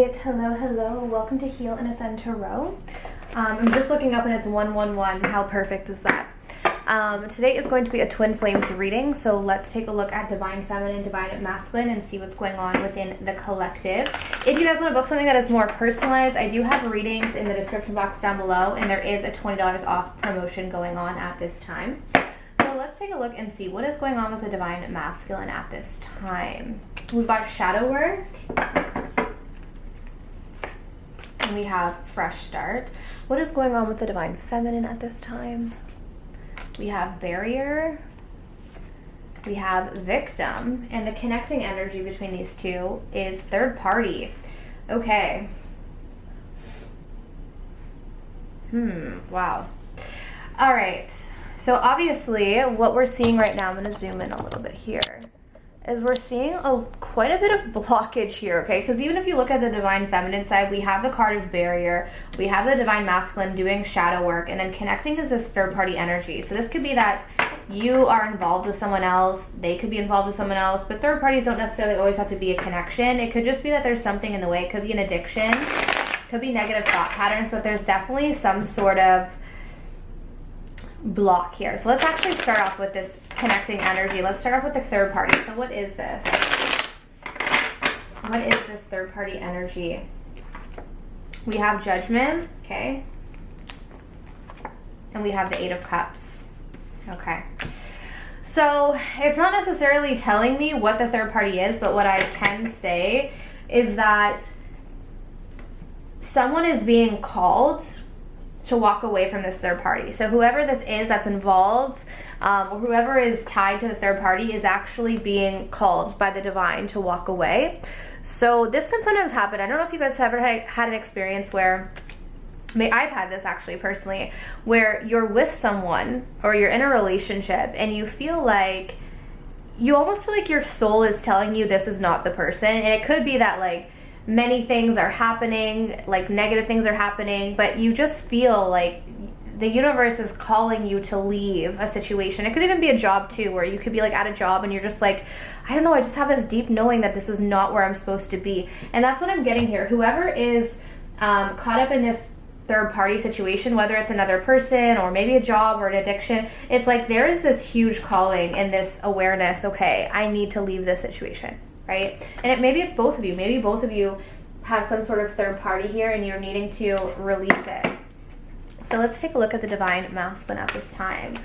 Alright, hello. Welcome to Heal and Ascend Tarot. I'm just looking up and it's 111. How perfect is that? Today is going to be a twin flames reading, so let's take a look at divine feminine, divine masculine, and see what's going on within the collective. If you guys want to book something that is more personalized, I do have readings in the description box down below, and there is a $20 off promotion going on at this time. So let's take a look and see what is going on with the divine masculine at this time. We've got shadow work. And we have fresh start. What is going on with the divine feminine at this time? We have barrier. We have victim. And the connecting energy between these two is third party. Okay. Wow. All right. So obviously what we're seeing right now, I'm going to zoom in a little bit here, is we're seeing quite a bit of blockage here, okay? Because even if you look at the divine feminine side, we have the card of barrier, we have the divine masculine doing shadow work, and then connecting is this third party energy. So this could be that you are involved with someone else, they could be involved with someone else, but third parties don't necessarily always have to be a connection. It could just be that there's something in the way. It could be an addiction, it could be negative thought patterns, but there's definitely some sort of block here. So let's actually start off with this connecting energy. Let's start off with the third party. So what is this? What is this third party energy? We have judgment, okay? And we have the 8 of Cups. Okay. So it's not necessarily telling me what the third party is, but what I can say is that someone is being called to walk away from this third party. So whoever this is that's involved, or whoever is tied to the third party, is actually being called by the divine to walk away. So this can sometimes happen. I don't know if you guys have ever had an experience where, I've had this actually personally, where you're with someone or you're in a relationship and you feel like, you almost feel like your soul is telling you this is not the person. And it could be that like many things are happening, like negative things are happening, but you just feel like the universe is calling you to leave a situation. It could even be a job too, where you could be like at a job and you're just like, I don't know, I just have this deep knowing that this is not where I'm supposed to be. And that's what I'm getting here. Whoever is caught up in this third party situation, whether it's another person or maybe a job or an addiction, it's like there is this huge calling and this awareness, okay, I need to leave this situation. Right? And maybe it's both of you. Maybe both of you have some sort of third party here and you're needing to release it. So let's take a look at the divine masculine at this time.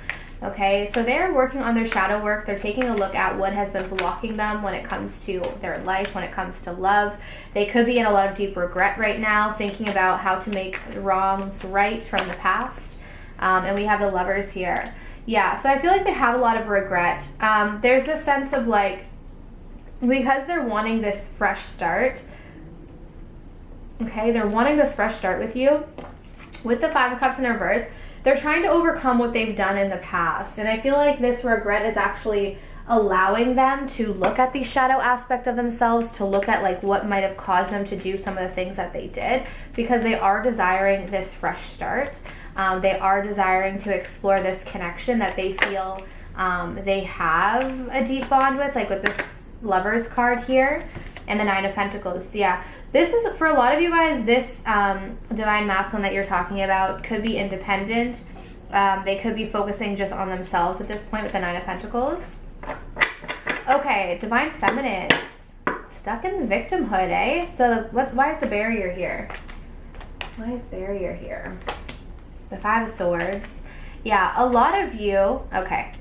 Okay, so they're working on their shadow work. They're taking a look at what has been blocking them when it comes to their life, when it comes to love. They could be in a lot of deep regret right now, thinking about how to make wrongs right from the past. And we have the Lovers here. Yeah, so I feel like they have a lot of regret. There's this sense of like, because they're wanting this fresh start, okay, they're wanting this fresh start with you. With the 5 of Cups in reverse, they're trying to overcome what they've done in the past. And I feel like this regret is actually allowing them to look at the shadow aspect of themselves, to look at like what might have caused them to do some of the things that they did, because they are desiring this fresh start. They are desiring to explore this connection that they feel they have a deep bond with, like with this Lovers card here and the 9 of Pentacles. Yeah, this is for a lot of you guys. This divine masculine that you're talking about could be independent. They could be focusing just on themselves at this point with the 9 of Pentacles. Okay, divine feminines stuck in victimhood, eh? So why is the barrier here? Why is barrier here? The 5 of Swords. Yeah, a lot of you, okay.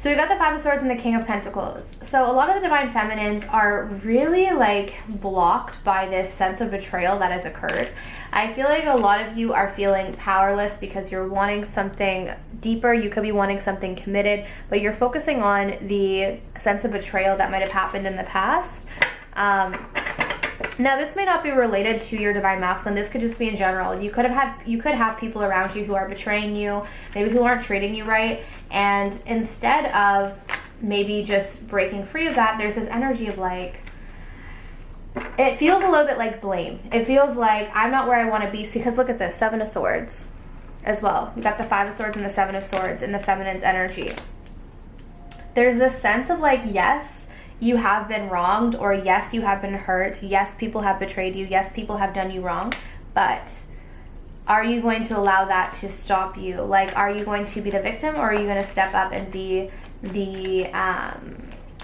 So we got the 5 of Swords and the King of Pentacles. So a lot of the divine feminines are really like blocked by this sense of betrayal that has occurred. I feel like a lot of you are feeling powerless because you're wanting something deeper. You could be wanting something committed, but you're focusing on the sense of betrayal that might have happened in the past. Now this may not be related to your divine masculine. This could just be in general. You could have people around you who are betraying you, maybe who aren't treating you right, and instead of maybe just breaking free of that, there's this energy of like, it feels a little bit like blame. It feels like I'm not where I want to be, because look at this, 7 of Swords as well. You got the 5 of Swords and the 7 of Swords in the feminine's energy. There's this sense of like, yes, you have been wronged, or yes, you have been hurt, yes, people have betrayed you, yes, people have done you wrong, but are you going to allow that to stop you? Like, are you going to be the victim, or are you going to step up and be the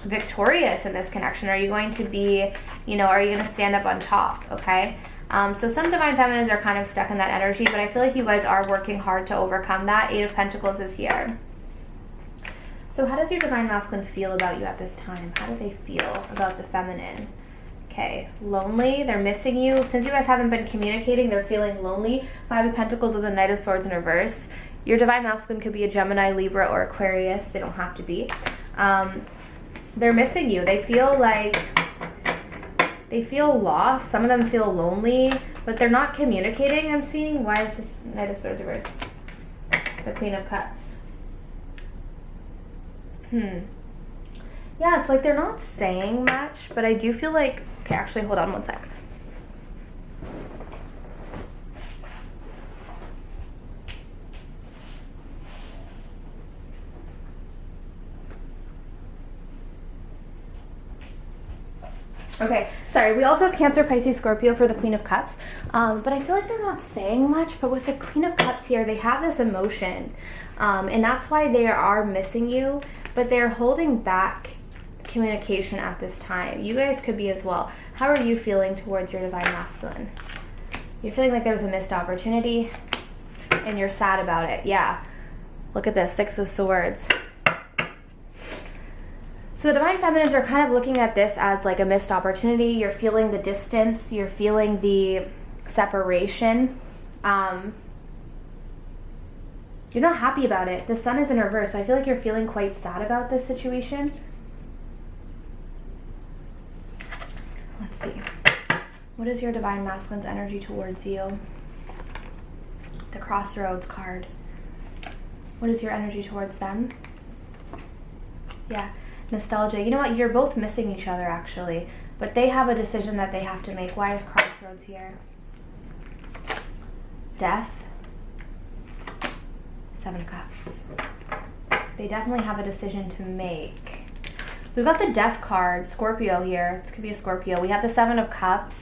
victorious in this connection? Are you going to be, you know, are you going to stand up on top? Okay. So some divine feminines are kind of stuck in that energy, but I feel like you guys are working hard to overcome that. 8 of Pentacles is here. So how does your divine masculine feel about you at this time? How do they feel about the feminine? Okay, lonely, they're missing you. Since you guys haven't been communicating, they're feeling lonely. 5 of Pentacles with a Knight of Swords in reverse. Your divine masculine could be a Gemini, Libra, or Aquarius. They don't have to be. They're missing you. They feel like, they feel lost. Some of them feel lonely, but they're not communicating, I'm seeing. Why is this Knight of Swords reversed? The Queen of Cups. Yeah, it's like they're not saying much, but I do feel like, okay, actually, hold on one sec. Okay, sorry, we also have Cancer, Pisces, Scorpio for the Queen of Cups, but I feel like they're not saying much. But with the Queen of Cups here, they have this emotion, and that's why they are missing you, but they're holding back communication at this time. You guys could be as well. How are you feeling towards your divine masculine? You're feeling like there's a missed opportunity, and you're sad about it. Yeah, look at this, 6 of Swords. So the divine feminines are kind of looking at this as like a missed opportunity. You're feeling the distance. You're feeling the separation. You're not happy about it. The Sun is in reverse. I feel like you're feeling quite sad about this situation. Let's see. What is your divine masculine's energy towards you? The Crossroads card. What is your energy towards them? Yeah. Nostalgia. You know what? You're both missing each other, actually. But they have a decision that they have to make. Why is Crossroads here? Death. 7 of Cups. They definitely have a decision to make. We've got the Death card, Scorpio here. This could be a Scorpio. We have the 7 of Cups.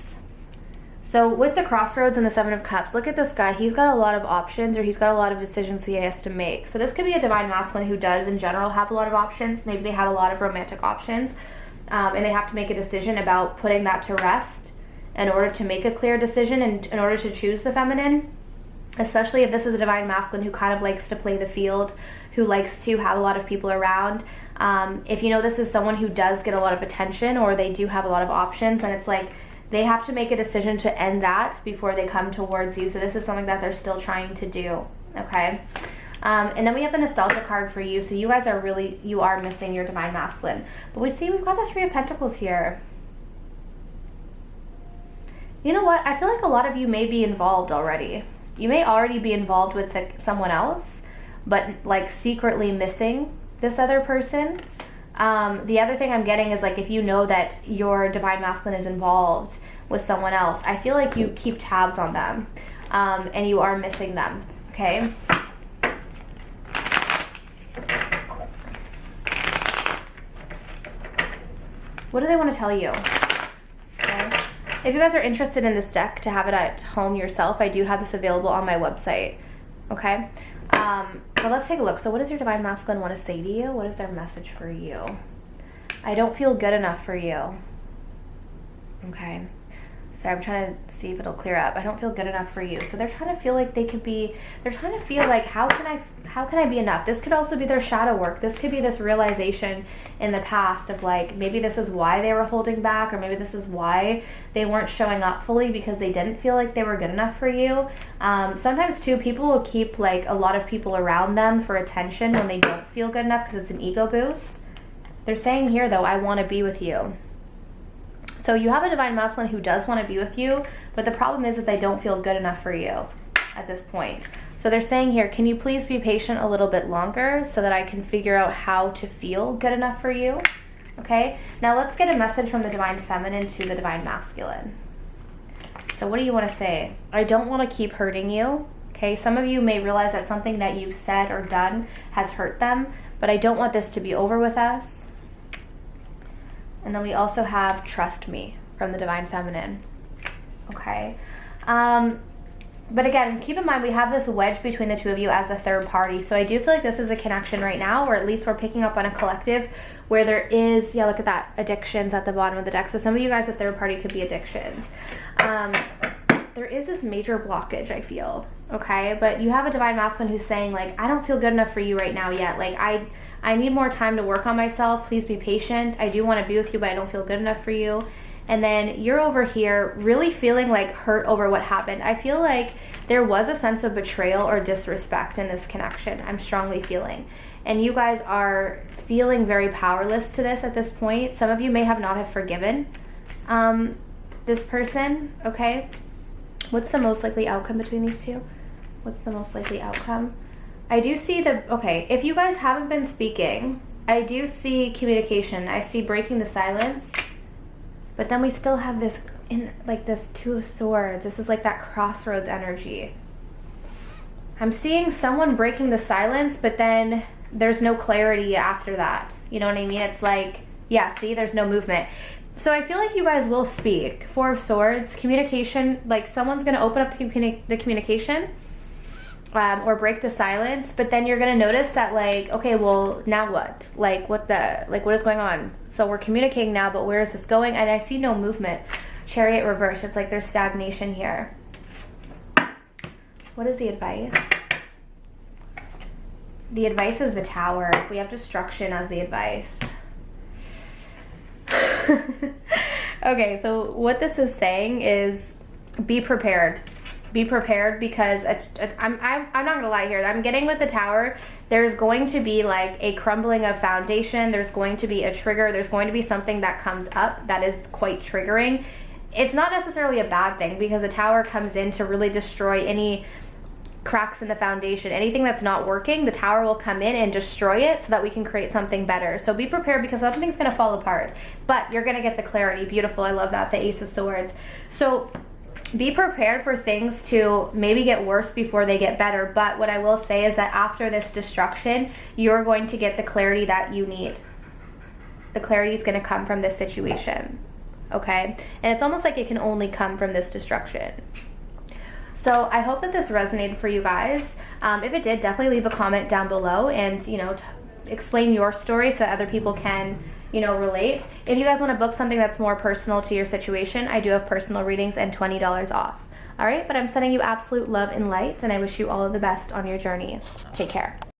So with the Crossroads and the 7 of Cups, look at this guy. He's got a lot of options, or he's got a lot of decisions he has to make. So this could be a divine masculine who does in general have a lot of options. Maybe they have a lot of romantic options, and they have to make a decision about putting that to rest in order to make a clear decision and in order to choose the feminine. Especially if this is a divine masculine who kind of likes to play the field, who likes to have a lot of people around. If you know this is someone who does get a lot of attention, or they do have a lot of options, and it's like they have to make a decision to end that before they come towards you. So this is something that they're still trying to do, okay? And then we have the Nostalgia card for you. So you guys are really, you are missing your divine masculine. But we see we've got the 3 of Pentacles here. You know what? I feel like a lot of you may be involved already. You may already be involved with someone else, but like secretly missing this other person. The other thing I'm getting is like if you know that your divine masculine is involved with someone else, I feel like you keep tabs on them, and you are missing them, okay? What do they want to tell you? Okay. If you guys are interested in this deck to have it at home yourself, I do have this available on my website, okay? But let's take a look. So what does your divine masculine want to say to you? What is their message for you? I don't feel good enough for you. Okay. Sorry, I'm trying to see if it'll clear up. I don't feel good enough for you. So they're trying to feel like they could be, they're trying to feel like, how can I be enough? This could also be their shadow work. This could be this realization in the past of like, maybe this is why they were holding back, or maybe this is why they weren't showing up fully, because they didn't feel like they were good enough for you. Sometimes too, people will keep like a lot of people around them for attention when they don't feel good enough, because it's an ego boost. They're saying here though, I want to be with you. So you have a divine masculine who does want to be with you, but the problem is that they don't feel good enough for you at this point. So they're saying here, can you please be patient a little bit longer so that I can figure out how to feel good enough for you? Okay, now let's get a message from the divine feminine to the divine masculine. So what do you want to say? I don't want to keep hurting you. Okay, some of you may realize that something that you've said or done has hurt them, but I don't want this to be over with us. And then we also have trust me from the Divine Feminine. Okay. But again, keep in mind we have this wedge between the two of you as the third party. So I do feel like this is a connection right now, or at least we're picking up on a collective where there is, yeah, look at that, addictions at the bottom of the deck. So some of you guys, the third party, could be addictions. There is this major blockage, I feel, okay? But you have a Divine Masculine who's saying, like, I don't feel good enough for you right now yet. Like, I need more time to work on myself. Please be patient. I do want to be with you, but I don't feel good enough for you. And then you're over here really feeling like hurt over what happened. I feel like there was a sense of betrayal or disrespect in this connection. I'm strongly feeling. And you guys are feeling very powerless to this at this point. Some of you may not have forgiven this person, okay? What's the most likely outcome between these two? What's the most likely outcome? I do see okay, if you guys haven't been speaking, I do see communication. I see breaking the silence. But then we still have this, this Two of Swords. This is like that crossroads energy. I'm seeing someone breaking the silence, but then there's no clarity after that. You know what I mean? It's like, yeah, see, there's no movement. So I feel like you guys will speak. Four of Swords, communication, like someone's going to open up the communication or break the silence, but then you're going to notice that, like, okay, well, now what? Like, what is going on? So we're communicating now, but where is this going? And I see no movement. Chariot reverse. It's like there's stagnation here. What is the advice? The advice is the Tower. We have destruction as the advice. Okay, so what this is saying is be prepared. Be prepared, because I'm not gonna lie here. I'm getting with the Tower. There's going to be like a crumbling of foundation. There's going to be a trigger. There's going to be something that comes up that is quite triggering. It's not necessarily a bad thing, because the Tower comes in to really destroy any cracks in the foundation. Anything that's not working, the Tower will come in and destroy it so that we can create something better. So be prepared, because something's going to fall apart, but you're going to get the clarity. Beautiful. I love that. The Ace of Swords. So be prepared for things to maybe get worse before they get better. But what I will say is that after this destruction, you're going to get the clarity that you need. The clarity is going to come from this situation. Okay? And it's almost like it can only come from this destruction. So I hope that this resonated for you guys. If it did, definitely leave a comment down below and, explain your story so that other people can, relate. If you guys want to book something that's more personal to your situation, I do have personal readings and $20 off. All right, but I'm sending you absolute love and light, and I wish you all of the best on your journey. Take care.